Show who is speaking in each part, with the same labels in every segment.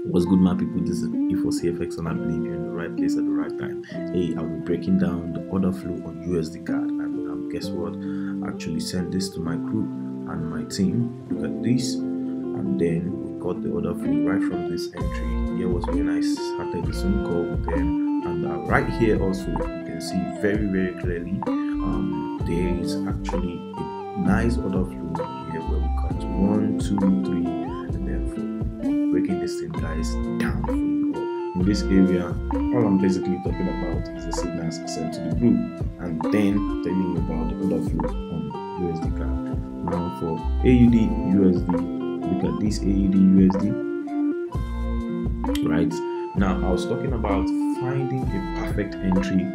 Speaker 1: What's good, my people? This is E4CFX, and I believe you're in the right place at the right time. Hey, I'll be breaking down the order flow on USD card, and guess what? I actually sent this to my group and my team. Look at this, and then we got the order flow right from this entry. Here was when I started the Zoom call with them, and right here also you can see very clearly. There is actually a nice order flow here where we got 1, 2, 3, and then 4. Breaking this thing, guys, down for you all. In this area, all I'm basically talking about is the signals sent to the group, and then telling you about the order flow on USD card. Now for AUD USD, look at this AUD USD. Right now, I was talking about finding a perfect entry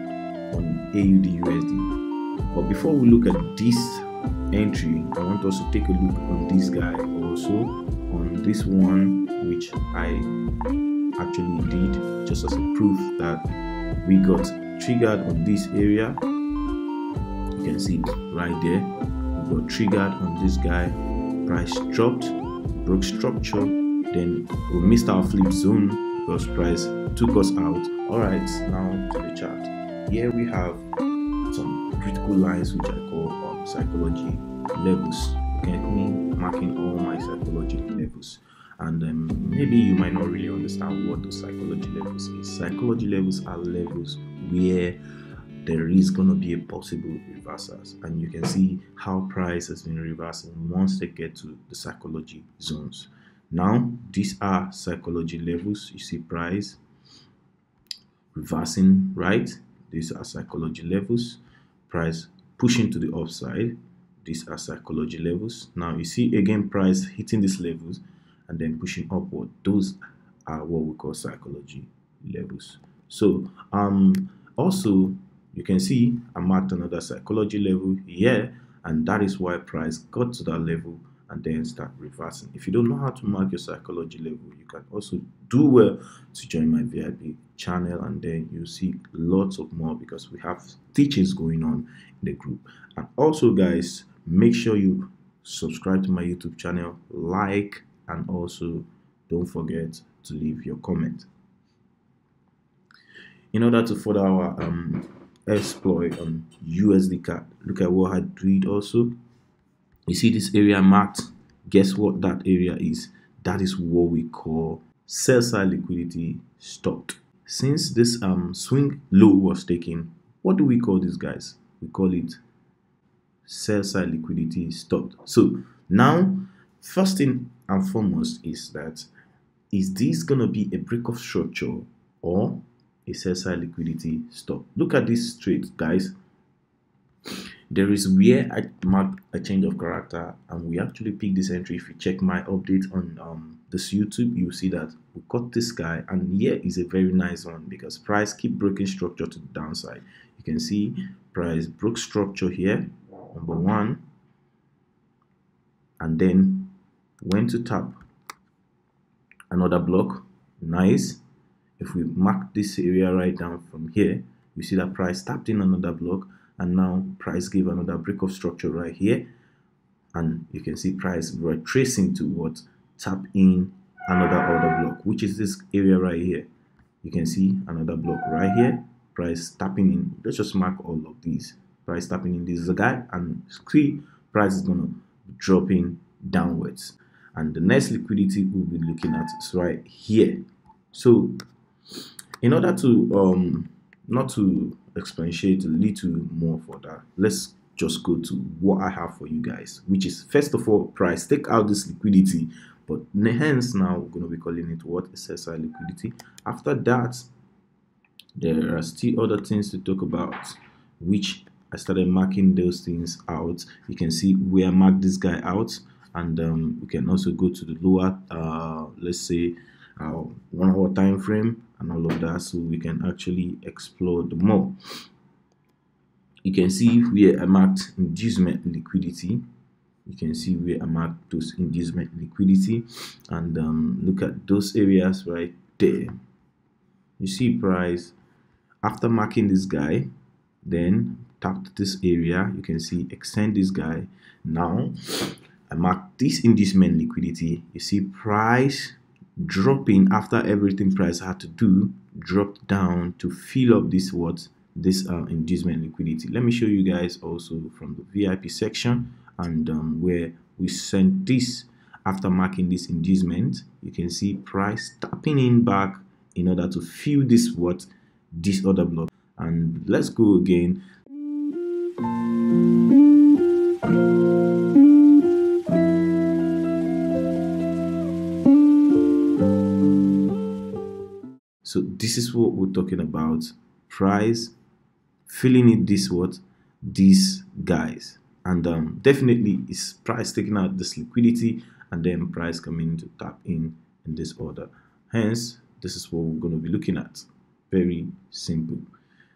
Speaker 1: on AUD USD. But before we look at this entry, I want us to take a look on this guy also, on this one, which I actually did just as a proof that we got triggered on this area. You can see it right there. We got triggered on this guy, price dropped, broke structure, then we missed our flip zone because price took us out. All right, now to the chart. Here we have some critical lines which I call psychology levels. Okay, me marking all my psychology levels, and maybe you might not really understand what those psychology levels is. Psychology levels are levels where there is going to be a possible reversals, and you can see how price has been reversing once they get to the psychology zones. Now these are psychology levels. You see price reversing, right? These are psychology levels. Price pushing to the upside. These are psychology levels. Now you see again price hitting these levels and then pushing upward. Those are what we call psychology levels. So also you can see I marked another psychology level here, and that is why price got to that level and then start reversing. If you don't know how to mark your psychology level, you can also do well to join my VIP channel, and then you'll see lots of more because we have teachings going on in the group. And also, guys, make sure you subscribe to my YouTube channel, like, and also don't forget to leave your comment. In order to further our exploit on USD card, look at what I did also. You see this area marked. Guess what that area is? That is what we call sell side liquidity stopped. Since this swing low was taken, what do we call this, guys? We call it sell side liquidity stopped. So now, first thing and foremost is that, is this gonna be a break of structure or a sell side liquidity stop? Look at this trade, guys. There is where I marked a change of character, and we actually picked this entry. If you check my update on this YouTube, you'll see that we got this guy, and here is a very nice one because price keep breaking structure to the downside. You can see price broke structure here, number one, and then went to tap another block. Nice. If we mark this area right down from here, you see that price tapped in another block, and now price gave another break of structure right here, and you can see price retracing to what, tap in another order block, which is this area right here. You can see another block right here, price tapping in. Let's just mark all of these. Price tapping in, this is a guy, and see price is gonna be dropping downwards, and the next liquidity we'll be looking at is right here. So in order to not to expatiate a little more for that, let's just go to what I have for you guys, which is, first of all, price take out this liquidity, but hence now we're going to be calling it what, SSI liquidity. After that, there are still other things to talk about, which I started marking those things out. You can see where I marked this guy out, and we can also go to the lower let's say 1 hour time frame and all of that, so we can actually explore the more. You can see where I marked inducement liquidity. You can see where I marked those inducement liquidity, and look at those areas right there. You see price after marking this guy, then tapped this area. You can see extend this guy. Now I mark this inducement liquidity. You see price dropping after everything price had to do, dropped down to fill up this inducement liquidity. Let me show you guys also from the VIP section, and where we sent this after marking this inducement. You can see price tapping in back in order to fill this other block. And let's go again. So this is what we're talking about. Price filling in these guys, and definitely is price taking out this liquidity and then price coming to tap in this order. Hence, this is what we're going to be looking at. Very simple.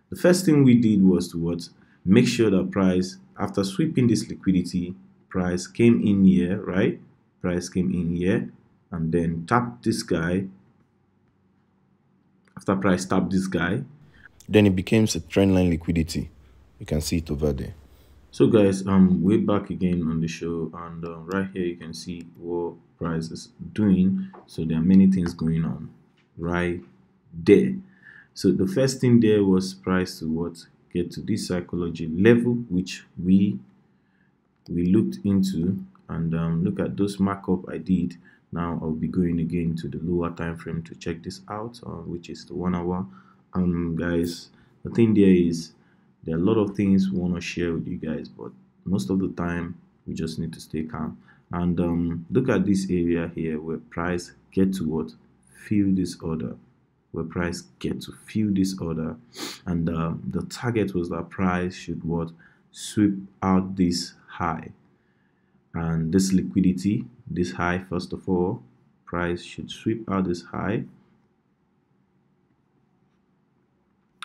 Speaker 1: The first thing we did was to make sure that price, after sweeping this liquidity, price came in here, right? Price came in here and then tapped this guy. After price tapped this guy,
Speaker 2: then it becomes a trendline liquidity. You can see it over there.
Speaker 1: So guys, we're back again on the show, and right here you can see what price is doing. So there are many things going on right there. So the first thing there was price to get to this psychology level, which we looked into, and look at those markup I did. Now I'll be going again to the lower time frame to check this out, which is the 1 hour. Guys, the thing there is, there are a lot of things we want to share with you guys, but most of the time we just need to stay calm. And look at this area here where price get to fill this order, where price get to fill this order, and the target was that price should sweep out this high and this liquidity, this high. First of all, price should sweep out this high,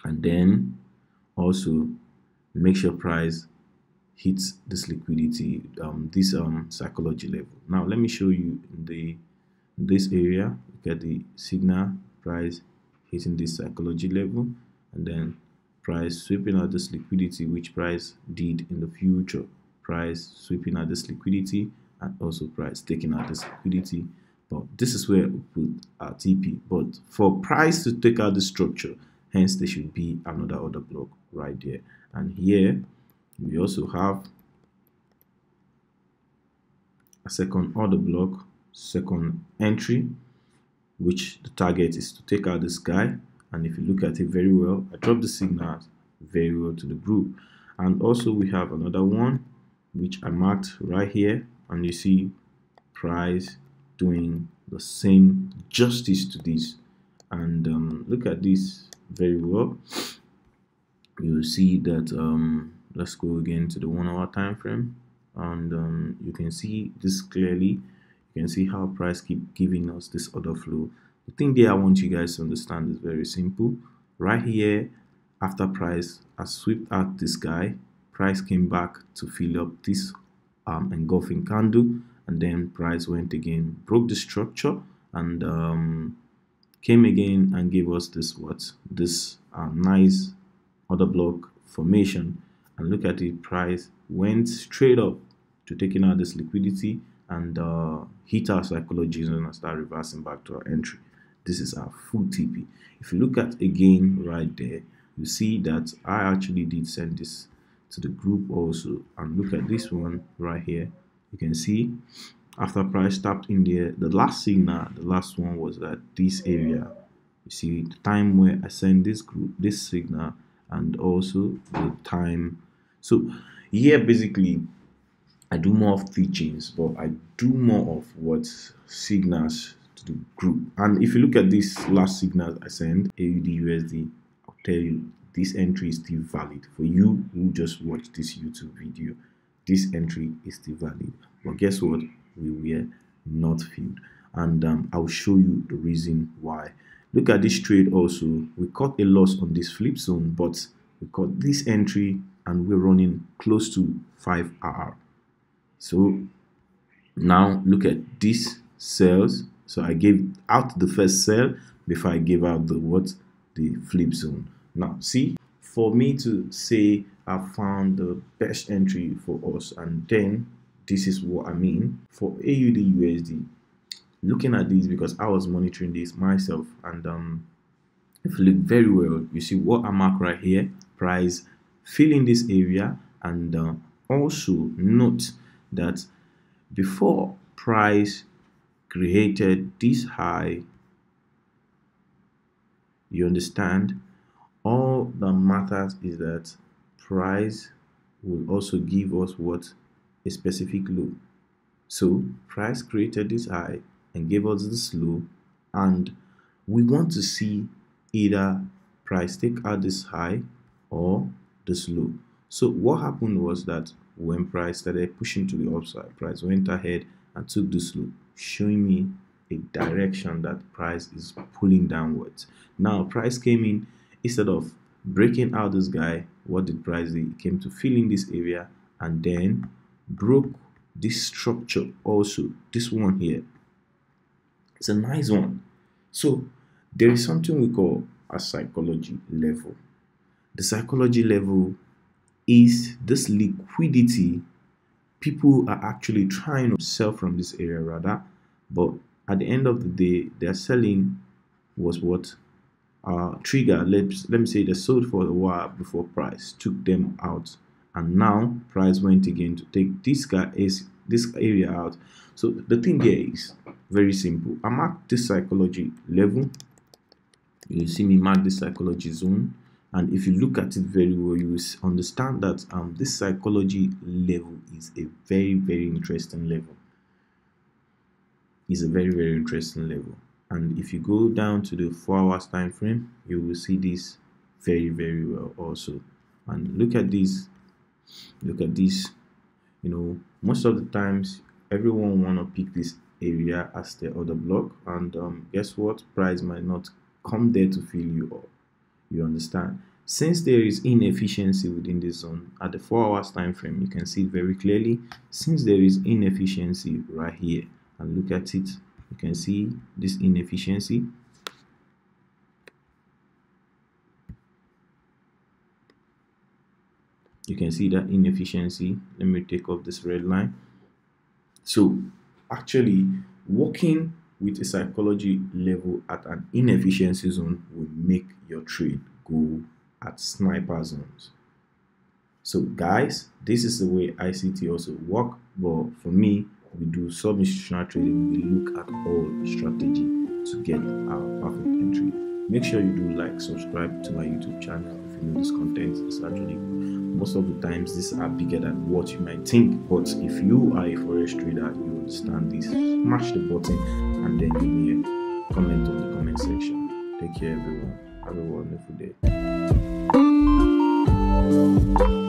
Speaker 1: and then also make sure price hits this liquidity, this psychology level. Now let me show you this area. Look at the signal, price hitting this psychology level, and then price sweeping out this liquidity, which price did in the future. Price sweeping out this liquidity, and also price taking out this liquidity. But this is where we put our TP. But for price to take out the structure, hence there should be another order block right there. And here we also have a second order block, second entry, which the target is to take out this guy. And if you look at it very well, I dropped the signals very well to the group. And also we have another one which I marked right here, and you see price doing the same justice to this. And look at this very well. You'll see that let's go again to the 1 hour time frame, and you can see this clearly. You can see how price keep giving us this order flow. The thing there I want you guys to understand is very simple. Right here, after price has swept out this guy, price came back to fill up this engulfing candle, and then price went again, broke the structure, and came again and gave us this nice order block formation. And look at it, price went straight up to taking out this liquidity and hit our psychology zone and start reversing back to our entry. This is our full TP. If you look at again right there, you see that I actually did send this to the group also. And look at this one right here. You can see after price tapped in there, the last signal, the last one was at this area. You see the time where I send this signal, and also the time. So here basically I do more of teachings, but I do more of signals to the group. And if you look at this last signal I send, AUD USD, I'll tell you this entry is still valid. For you who just watched this YouTube video, this entry is still valid. But guess what? We were not filled, and I'll show you the reason why. Look at this trade also. We caught a loss on this flip zone, but we caught this entry and we're running close to 5 hour. So now look at these sales. So I gave out the first sell before I gave out the flip zone. Now see, for me to say I found the best entry for us, and then this is what I mean for AUD USD. looking at this because I was monitoring this myself, and if you look very well, you see what I mark right here, price filling this area, and also note that before price created this high, you understand, all that matters is that price will also give us what, a specific low. So price created this high and gave us this low, and we want to see either price take out this high or this low. So what happened was that when price started pushing to the upside, price went ahead and took this low, showing me a direction that price is pulling downwards. Now price came in, instead of breaking out this guy, what did price do? It came to fill in this area and then broke this structure also. This one here, it's a nice one. So there is something we call a psychology level. The psychology level is this liquidity people are actually trying to sell from this area rather, but at the end of the day their selling was what trigger. Let me say they sold for a while before price took them out, and now price went again to take this area out. So the thing here is very simple. I mark this psychology level. You see me mark this psychology zone, and if you look at it very well, you will understand that this psychology level is a very interesting level. Is a very interesting level. And if you go down to the 4 hours time frame, you will see this very well also. And look at this, you know, most of the times everyone want to pick this area as the other block, and guess what, price might not come there to fill you up. You understand? Since there is inefficiency within this zone at the 4 hours time frame, you can see it very clearly. Since there is inefficiency right here, and look at it, you can see this inefficiency. You can see that inefficiency. Let me take off this red line. So actually working with a psychology level at an inefficiency zone will make your trade go at sniper zones. So guys, this is the way ICT also work, but for me, we do sub-institutional trading. We look at all strategy to get our perfect entry. Make sure you do like, subscribe to my YouTube channel if you know this content is actually, most of the times these are bigger than what you might think, but if you are a forex trader, you understand this. Smash the button and then give me a comment on the comment section. Take care everyone. Have a wonderful day.